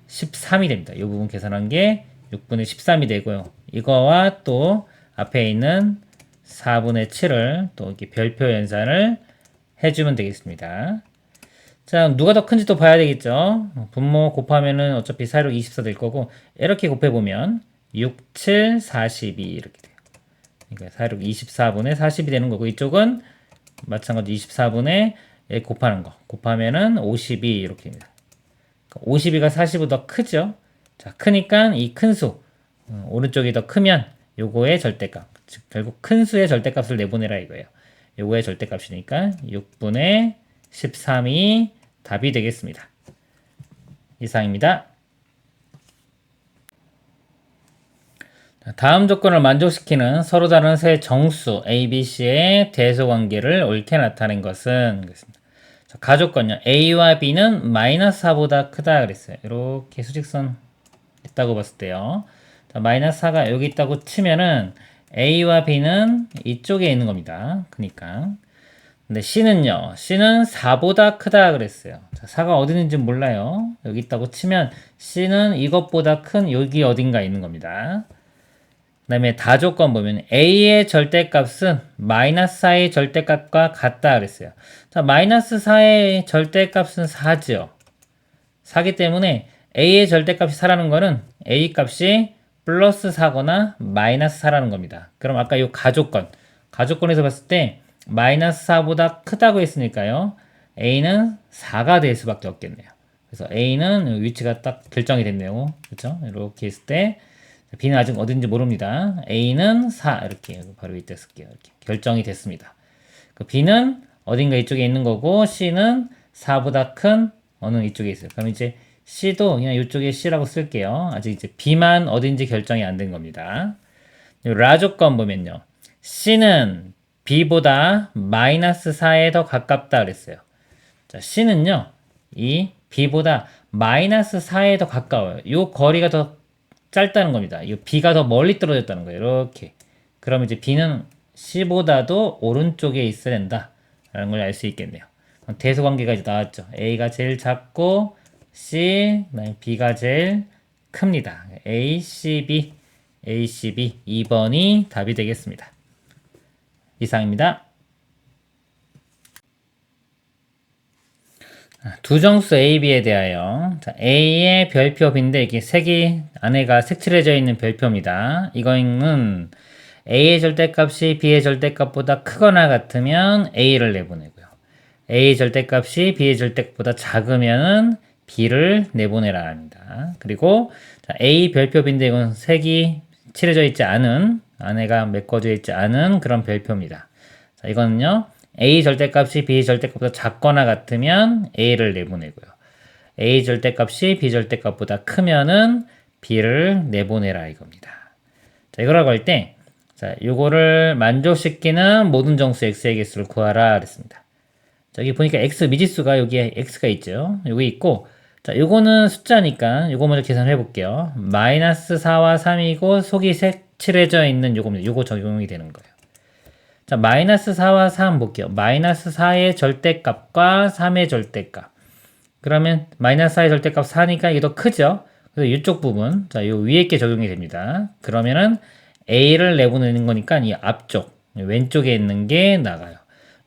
A: 13이 됩니다. 이 부분 계산한 게 6분의 13이 되고요. 이거와 또 앞에 있는 4분의 7을 또 이렇게 별표 연산을 해주면 되겠습니다. 자, 누가 더 큰지 또 봐야 되겠죠. 분모 곱하면은 어차피 4, 6, 24 될 거고, 이렇게 곱해보면 6, 7, 42 이렇게 돼요. 그러니까 4, 6, 24분의 40이 되는 거고, 이쪽은 마찬가지로 24분의 곱하는 거. 곱하면은 52 이렇게 됩니다. 52가 40보다 크죠? 자, 크니까 이 큰 수, 오른쪽이 더 크면 요거의 절대값. 즉, 결국 큰 수의 절대값을 내보내라 이거예요. 요거의 절대값이니까 6분의 13이 답이 되겠습니다. 이상입니다. 다음 조건을 만족시키는 서로 다른 세 정수 A, B, C의 대소관계를 옳게 나타낸 것은 가조건요. A와 B는 마이너스 4보다 크다 그랬어요. 이렇게 수직선 있다고 봤을 때요. 자, 마이너스 4가 여기 있다고 치면은 A와 B는 이쪽에 있는 겁니다. 그러니까. 근데 C는요. C는 4보다 크다 그랬어요. 자, 4가 어디 있는지 몰라요. 여기 있다고 치면 C는 이것보다 큰 여기 어딘가 있는 겁니다. 그 다음에 다조건 보면 A의 절대값은 마이너스 4의 절대값과 같다 그랬어요. 자, 마이너스 4의 절대값은 4죠. 4기 때문에 A의 절대값이 4라는 거는 A 값이 플러스 4거나 마이너스 4라는 겁니다. 그럼 아까 이 가조건에서 봤을 때 마이너스 4보다 크다고 했으니까요. A는 4가 될 수밖에 없겠네요. 그래서 A는 위치가 딱 결정이 됐네요. 그렇죠? 이렇게 했을 때 B는 아직 어딘지 모릅니다. A는 4 이렇게 바로 이때 쓸게요. 이렇게 결정이 됐습니다. B는 어딘가 이쪽에 있는 거고 C는 4보다 큰 어느 이쪽에 있어요. 그럼 이제 C도 그냥 이쪽에 C라고 쓸게요. 아직 이제 B만 어딘지 결정이 안 된 겁니다. 라조건 보면요. C는 B보다 마이너스 4에 더 가깝다 그랬어요. 자, C는요. 이 B보다 마이너스 4에 더 가까워요. 이 거리가 더 짧다는 겁니다. 이 B가 더 멀리 떨어졌다는 거예요. 이렇게. 그럼 이제 B는 C보다도 오른쪽에 있어야 된다. 라는 걸 알 수 있겠네요. 대소관계가 이제 나왔죠. A가 제일 작고 C, 그다음에 B가 제일 큽니다. A, C, B, A, C, B 2번이 답이 되겠습니다. 이상입니다. 두 정수 A, B에 대하여 자, A의 별표 B인데 이게 색이 안에가 색칠해져 있는 별표입니다. 이거는 A의 절대값이 B의 절대값보다 크거나 같으면 A를 내보내고요. A의 절대값이 B의 절대값보다 작으면 B를 내보내라 합니다. 그리고 자, A 별표 B인데 이건 색이 칠해져 있지 않은 안에가 메꿔져 있지 않은 그런 별표입니다. 자, 이거는요. A 절대값이 B 절대값보다 작거나 같으면 A를 내보내고요. A 절대값이 B 절대값보다 크면은 B를 내보내라 이겁니다. 자, 이거라고 할 때, 자, 요거를 만족시키는 모든 정수 X의 개수를 구하라 그랬습니다. 자, 여기 보니까 X 미지수가 여기에 X가 있죠. 여기 있고, 자, 요거는 숫자니까 요거 먼저 계산해 볼게요. 마이너스 4와 3이고 속이 색칠해져 있는 요겁니다. 요거 적용이 되는 거예요. 자, 마이너스 4와 3 볼게요. 마이너스 4의 절대값과 3의 절대값. 그러면 마이너스 4의 절대값 4니까 이게 더 크죠? 그래서 이쪽 부분, 자, 요 위에 게 적용이 됩니다. 그러면은 A를 내보내는 거니까 이 앞쪽, 왼쪽에 있는 게 나가요.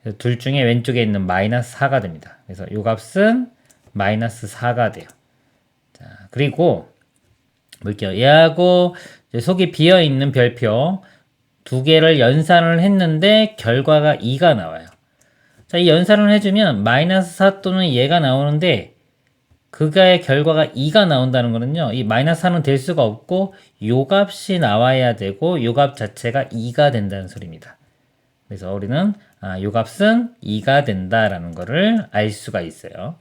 A: 그래서 둘 중에 왼쪽에 있는 마이너스 4가 됩니다. 그래서 요 값은 마이너스 4가 돼요. 자, 그리고 볼게요. 얘하고 속이 비어 있는 별표 두 개를 연산을 했는데 결과가 2가 나와요. 자, 이 연산을 해주면 마이너스 4 또는 얘가 나오는데 그가의 결과가 2가 나온다는 거는요. 이 마이너스 4는 될 수가 없고 요 값이 나와야 되고 요 값 자체가 2가 된다는 소리입니다. 그래서 우리는 요 값은 2가 된다라는 거를 알 수가 있어요.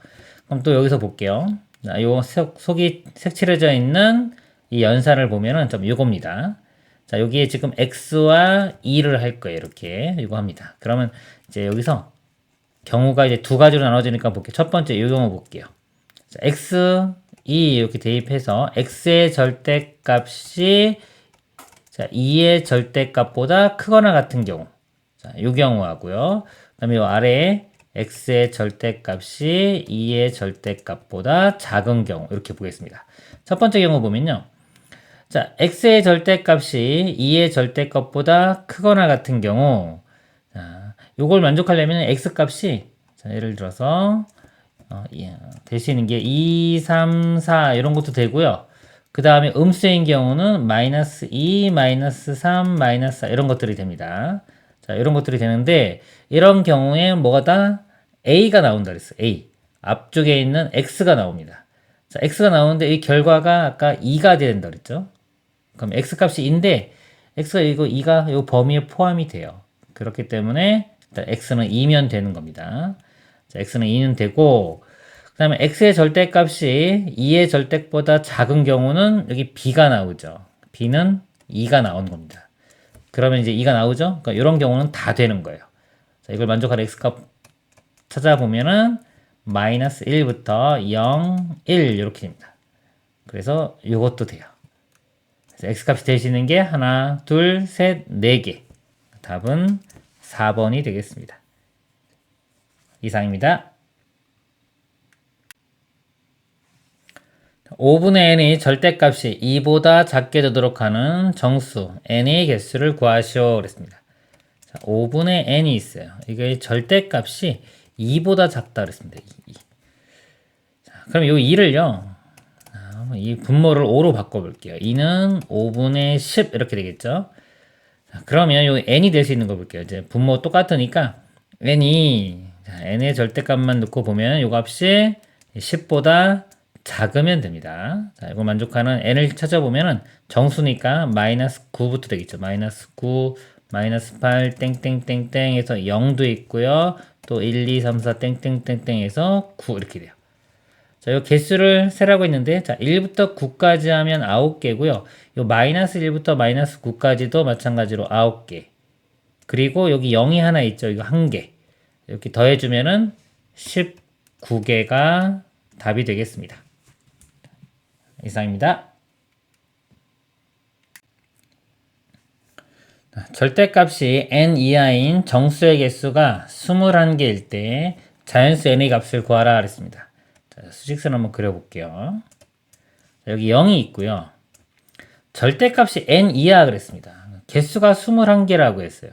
A: 그럼 또 여기서 볼게요. 자, 요 속이 색칠해져 있는 이 연산을 보면은 좀 요겁니다. 자, 여기에 지금 x와 2를 할 거예요. 이렇게 이거 합니다. 그러면 이제 여기서 경우가 이제 두 가지로 나눠지니까 볼게요. 첫 번째 이 경우 볼게요. 자, x, 2 이렇게 대입해서 x의 절대값이 자, 2의 절대값보다 크거나 같은 경우. 자, 이 경우하고요. 그다음에 이 아래에 x의 절대값이 2의 절대값보다 작은 경우 이렇게 보겠습니다. 첫 번째 경우 보면요. 자, x의 절대값이 2의 절대값보다 크거나 같은 경우, 자, 요걸 만족하려면 x값이, 자, 예를 들어서, 되시는 게 2, 3, 4 이런 것도 되고요. 그 다음에 음수인 경우는 마이너스 2, 마이너스 3, 마이너스 4 이런 것들이 됩니다. 자, 이런 것들이 되는데 이런 경우에 뭐가 다 a가 나온다 그랬어요. a. 앞쪽에 있는 x가 나옵니다. 자, x가 나오는데 이 결과가 아까 2가 된다 그랬죠. 그럼 x값이 2인데 x가 이거 2가 이 범위에 포함이 돼요. 그렇기 때문에 일단 x는 2면 되는 겁니다. 자, x는 2는 되고 그 다음에 x의 절대값이 2의 절대보다 작은 경우는 여기 b가 나오죠. b는 2가 나온 겁니다. 그러면 이제 2가 나오죠. 그러니까 이런 경우는 다 되는 거예요. 자, 이걸 만족하는 x값 찾아보면은 마이너스 1부터 0, 1 이렇게 됩니다. 그래서 이것도 돼요. 그래서 x값이 되시는 게 하나, 둘, 셋, 4개. 답은 4번이 되겠습니다. 이상입니다. 5분의 n이 절대값이 2보다 작게 되도록 하는 정수 n의 개수를 구하시오 그랬습니다. 자, 5분의 n이 있어요. 이게 절대값이 2보다 작다 그랬습니다. 2. 자, 그럼 이 2를요. 이 분모를 5로 바꿔볼게요. 2는 5분의 10 이렇게 되겠죠. 자, 그러면 요 n이 될 수 있는 거 볼게요. 이제 분모 똑같으니까 n이 n의 절대값만 넣고 보면 요 값이 10보다 작으면 됩니다. 자, 이거 만족하는 n을 찾아보면은 정수니까 마이너스 9부터 되겠죠. 마이너스 9, 마이너스 8, 땡땡땡땡 해서 0도 있고요. 또 1, 2, 3, 4, 땡땡땡땡 해서 9 이렇게 돼요. 자, 요 개수를 세라고 했는데, 자, 1부터 9까지 하면 9개고요. 요 마이너스 1부터 마이너스 9까지도 마찬가지로 9개. 그리고 여기 0이 하나 있죠. 이거 1개. 이렇게 더해주면은 19개가 답이 되겠습니다. 이상입니다. 절대값이 n 이하인 정수의 개수가 21개일 때 자연수 n의 값을 구하라 그랬습니다. 자, 수직선 한번 그려볼게요. 자, 여기 0이 있고요. 절대값이 n 이하 그랬습니다. 개수가 21개라고 했어요.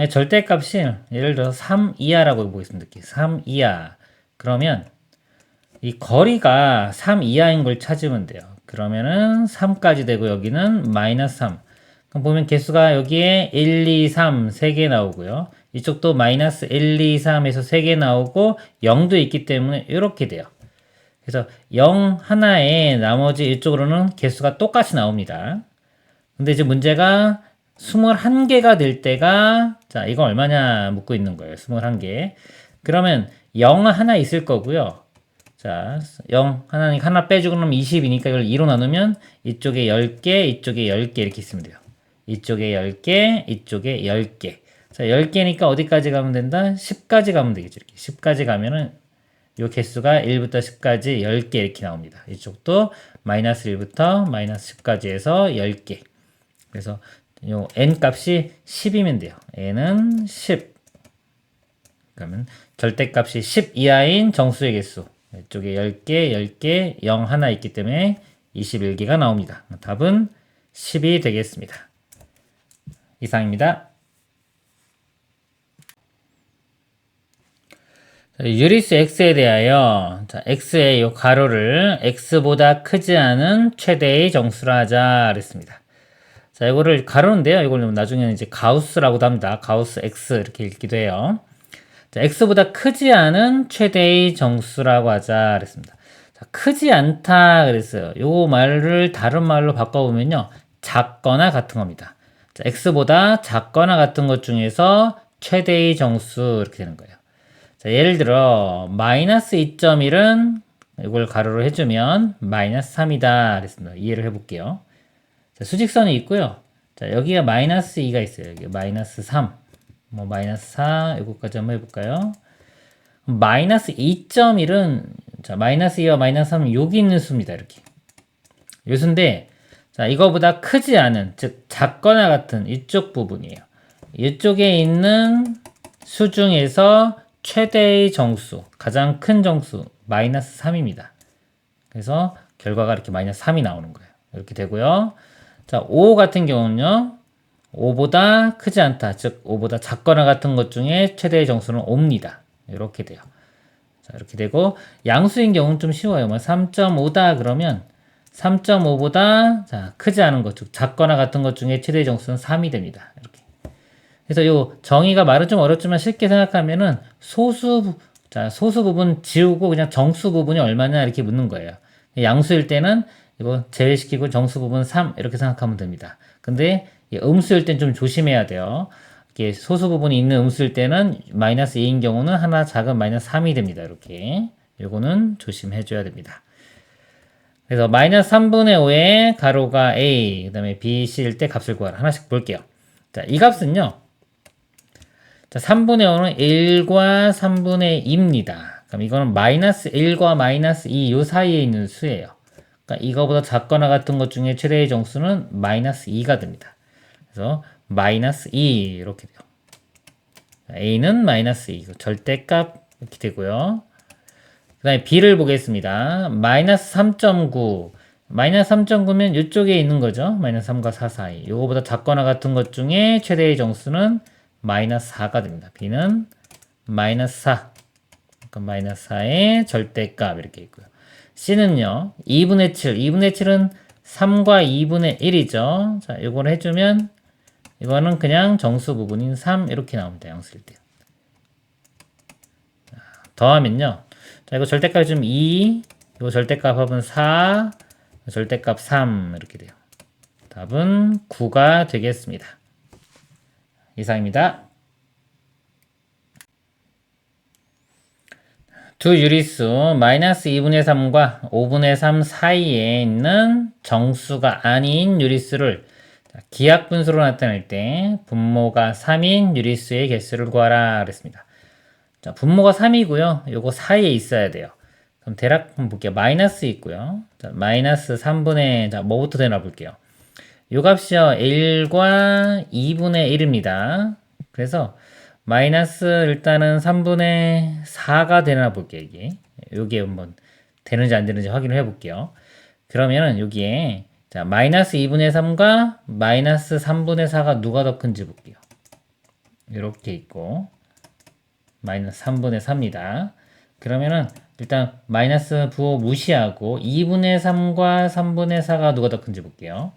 A: 절대값이 예를 들어서 3 이하라고 보겠습니다. 3 이하. 그러면 이 거리가 3 이하인 걸 찾으면 돼요. 그러면은 3까지 되고 여기는 마이너스 3. 그럼 보면 개수가 여기에 1, 2, 3 3개 나오고요. 이쪽도 마이너스 1, 2, 3에서 3개 나오고 0도 있기 때문에 이렇게 돼요. 그래서 0 하나에 나머지 이쪽으로는 개수가 똑같이 나옵니다. 근데 이제 문제가 21개가 될 때가 자, 이거 얼마냐 묻고 있는 거예요. 21개. 그러면 0 하나 있을 거고요. 자, 0 하나 빼주고 그러면 20이니까 이걸 2로 나누면 이쪽에 10개, 이쪽에 10개 이렇게 있으면 돼요. 이쪽에 10개, 이쪽에 10개. 자, 10개니까 어디까지 가면 된다? 10까지 가면 되겠죠. 이렇게 10까지 가면은 요 개수가 1부터 10까지 10개 이렇게 나옵니다. 이쪽도 마이너스 1부터 마이너스 10까지 해서 10개. 그래서 요 n 값이 10이면 돼요. n은 10. 그러면 절대값이 10 이하인 정수의 개수. 이쪽에 10개, 10개, 0 하나 있기 때문에 21개가 나옵니다. 답은 10이 되겠습니다. 이상입니다. 유리수 x에 대하여 자, x의 이 가로를 x보다 크지 않은 최대의 정수로 하자 그랬습니다. 자, 이거를 가로인데요. 이걸 나중에는 이제 가우스라고도 합니다. 가우스 x 이렇게 읽기도 해요. 자, x보다 크지 않은 최대의 정수라고 하자 그랬습니다. 자, 크지 않다 그랬어요. 요 말을 다른 말로 바꿔보면요. 작거나 같은 겁니다. 자, x보다 작거나 같은 것 중에서 최대의 정수 이렇게 되는 거예요. 자, 예를 들어 마이너스 2.1은 이걸 가로로 해주면 마이너스 3이다 그랬습니다. 이해를 해볼게요. 자, 수직선이 있고요. 자, 여기가 마이너스 2가 있어요. 여기 마이너스 3, 뭐 마이너스 4 이거까지 한번 해볼까요? 마이너스 2.1은 자, 마이너스 2와 마이너스 3은 여기 있는 수입니다. 이렇게 요 수인데 자, 이거보다 크지 않은 즉 작거나 같은 이쪽 부분이에요. 이쪽에 있는 수 중에서 최대의 정수, 가장 큰 정수 마이너스 3입니다. 그래서 결과가 이렇게 마이너스 3이 나오는 거예요. 이렇게 되고요. 자, 5 같은 경우는요. 5보다 크지 않다. 즉 5보다 작거나 같은 것 중에 최대의 정수는 5입니다. 이렇게 돼요. 자, 이렇게 되고 양수인 경우는 좀 쉬워요. 뭐 3.5다 그러면 3.5보다 자, 크지 않은 것, 즉 작거나 같은 것 중에 최대의 정수는 3이 됩니다. 이렇게. 그래서 요 정의가 말은 좀 어렵지만 쉽게 생각하면은 소수 부분 지우고 그냥 정수 부분이 얼마냐 이렇게 묻는 거예요. 양수일 때는 이거 제외시키고 정수 부분 3 이렇게 생각하면 됩니다. 근데 음수일 땐 좀 조심해야 돼요. 이게 소수 부분이 있는 음수일 때는 마이너스 2인 경우는 하나 작은 마이너스 3이 됩니다. 이렇게. 요거는 조심해 줘야 됩니다. 그래서 마이너스 3분의 5의 가로가 a, 그 다음에 b, c일 때 값을 구하라. 하나씩 볼게요. 자, 이 값은요. 자, 3분의 5는 1과 3분의 2입니다. 그럼 이거는 마이너스 1과 마이너스 2 요 사이에 있는 수예요. 그러니까 이거보다 작거나 같은 것 중에 최대의 정수는 마이너스 2가 됩니다. 그래서 마이너스 2 이렇게 돼요. a는 마이너스 2, 절대값 이렇게 되고요. 그 다음에 b를 보겠습니다. 마이너스 3.9 마이너스 3.9면 이쪽에 있는 거죠. 마이너스 3과 4 사이. 요거보다 작거나 같은 것 중에 최대의 정수는 마이너스 4가 됩니다. b는 마이너스 4. 그러니까 마이너스 4의 절대값 이렇게 있고요. c는요. 2분의 7. 2분의 7은 3과 2분의 1이죠. 자, 이걸 해주면 이거는 그냥 정수 부분인 3 이렇게 나옵니다. 양수일 때. 더하면요. 자, 이거 절대값이 좀 2, 이거 절대값 합은 4, 절대값 3 이렇게 돼요. 답은 9가 되겠습니다. 이상입니다. 두 유리수 마이너스 2분의 3과 5분의 3 사이에 있는 정수가 아닌 유리수를 기하분수로 나타낼 때 분모가 3인 유리수의 개수를 구하라 그랬습니다. 자, 분모가 3이고요. 요거 사이에 있어야 돼요. 그럼 대략 한번 볼게요. 마이너스 있고요. 자, 마이너스 3분의 자, 뭐부터 되나 볼게요. 요 값이요. 1과 2분의 1입니다. 그래서 마이너스 일단은 3분의 4가 되나 볼게요. 이게 요게 한번 되는지 안 되는지 확인을 해볼게요. 그러면은 여기에 자, 마이너스 2분의 3과 마이너스 3분의 4가 누가 더 큰지 볼게요. 이렇게 있고 마이너스 3분의 4입니다. 그러면은 일단 마이너스 부호 무시하고 2분의 3과 3분의 4가 누가 더 큰지 볼게요.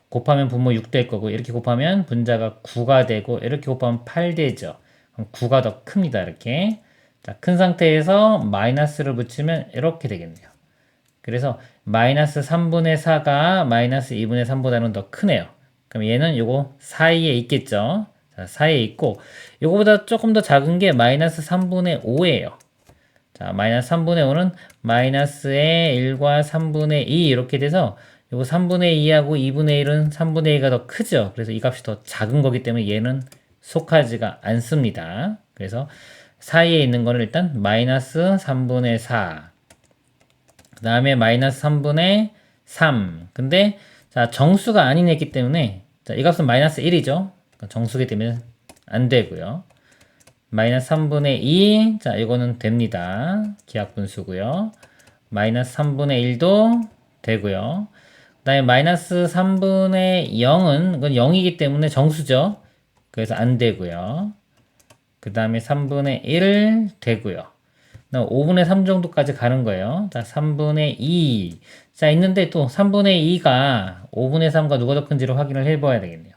A: 곱하면 분모 6 될 거고 이렇게 곱하면 분자가 9가 되고 이렇게 곱하면 8 되죠. 그럼 9가 더 큽니다. 이렇게. 자, 큰 상태에서 마이너스를 붙이면 이렇게 되겠네요. 그래서 마이너스 3분의 4가 마이너스 2분의 3보다는 더 크네요. 그럼 얘는 요거 사이에 있겠죠. 자, 사이에 있고 요거보다 조금 더 작은 게 마이너스 3분의 5예요. 자, 마이너스 3분의 5는 마이너스의 1과 3분의 2 이렇게 돼서 요거 3분의 2하고 2분의 1은 3분의 2가 더 크죠. 그래서 이 값이 더 작은 거기 때문에 얘는 속하지가 않습니다. 그래서 사이에 있는 거는 일단 마이너스 3분의 4. 그 다음에 마이너스 3분의 3. 근데 자, 정수가 아닌 애기 때문에 자, 이 값은 마이너스 1이죠. 정수기 때문에 안 되고요. 마이너스 3분의 2. 자, 이거는 됩니다. 기하분수고요. 마이너스 3분의 1도 되고요. 그 다음에 마이너스 3분의 0은 이건 0이기 때문에 정수죠. 그래서 안 되고요. 그 다음에 3분의 1 되고요. 5분의 3 정도까지 가는 거예요. 자, 3분의 2. 자, 있는데 또 3분의 2가 5분의 3과 누가 더 큰지를 확인을 해봐야 되겠네요.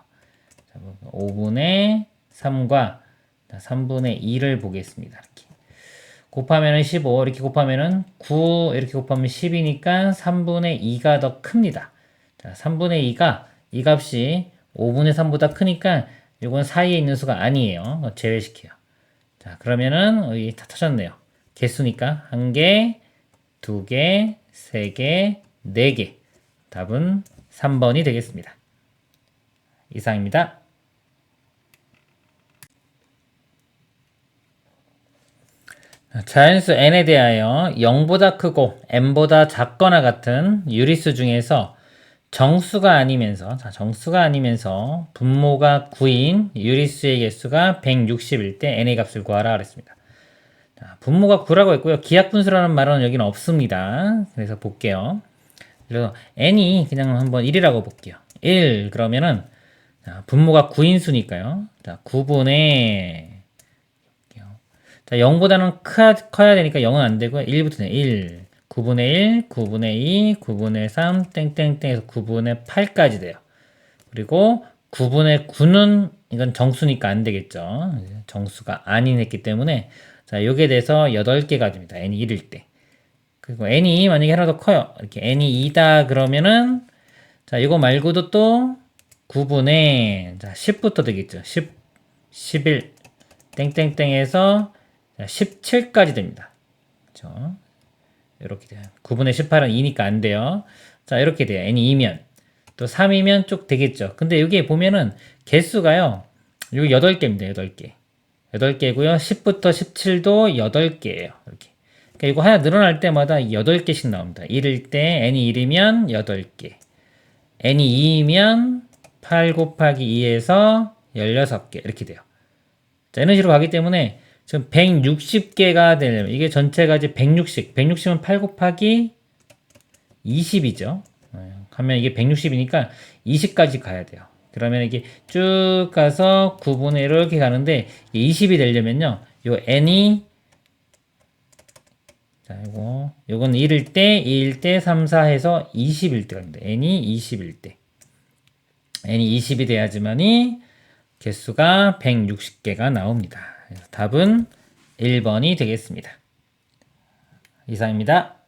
A: 자, 5분의 3과 3분의 2를 보겠습니다. 이렇게. 곱하면은 15, 이렇게 곱하면은 9, 이렇게 곱하면 10이니까 3분의 2가 더 큽니다. 자, 3분의 2가 이 값이 5분의 3보다 크니까 이건 사이에 있는 수가 아니에요. 제외시켜요. 자, 그러면은 여기 다 터졌네요. 개수니까 1개, 2개, 3개, 4개. 답은 3번이 되겠습니다. 이상입니다. 자연수 n에 대하여 0보다 크고 n보다 작거나 같은 유리수 중에서 정수가 아니면서 분모가 9인 유리수의 개수가 160일 때 n의 값을 구하라 그랬습니다. 자, 분모가 9라고 했고요. 기하분수라는 말은 여기는 없습니다. 그래서 볼게요. 그래서 n이 그냥 한번 1이라고 볼게요. 1 그러면은 자, 분모가 9인수니까요. 자, 9분의 자, 0보다는 커야 되니까 0은 안 되고요. 1부터는 1. 9분의 1, 9분의 2, 9분의 3, 땡땡땡에서 9분의 8까지 돼요. 그리고 9분의 9는 이건 정수니까 안 되겠죠. 정수가 아닌 했기 때문에 자, 요게 돼서 8개가 됩니다. n이 1일 때. 그리고 n이 만약에 하나 더 커요. 이렇게 n이 2다 그러면은 자, 이거 말고도 또 9분의 자, 10부터 되겠죠. 10, 11 땡땡땡에서 17까지 됩니다. 그렇죠? 이렇게 돼요. 9분의 18은 2니까 안 돼요. 자, 이렇게 돼요. n이 2면 또 3이면 쭉 되겠죠. 근데 여기 보면은 개수가요. 여기 8개입니다. 8개. 8개고요. 10부터 17도 8개예요. 이렇게. 그러니까 이거 하나 늘어날 때마다 8개씩 나옵니다. 1일 때 n이 1이면 8개. n이 2이면 8 곱하기 2에서 16개. 이렇게 돼요. 자, 이런 식으로 가기 때문에 지금 160개가 되려면 이게 전체가 이제 160. 160은 8 곱하기 20이죠. 하면 이게 160이니까 20까지 가야 돼요. 그러면 이게 쭉 가서 9분의 이렇게 가는데 20이 되려면요. 요 n이 자, 요건 1일 때, 2일 때, 3, 4 해서 20일 때가 됩니다. n이 20일 때. n이 20이 돼야지만이 개수가 160개가 나옵니다. 그래서 답은 1번이 되겠습니다. 이상입니다.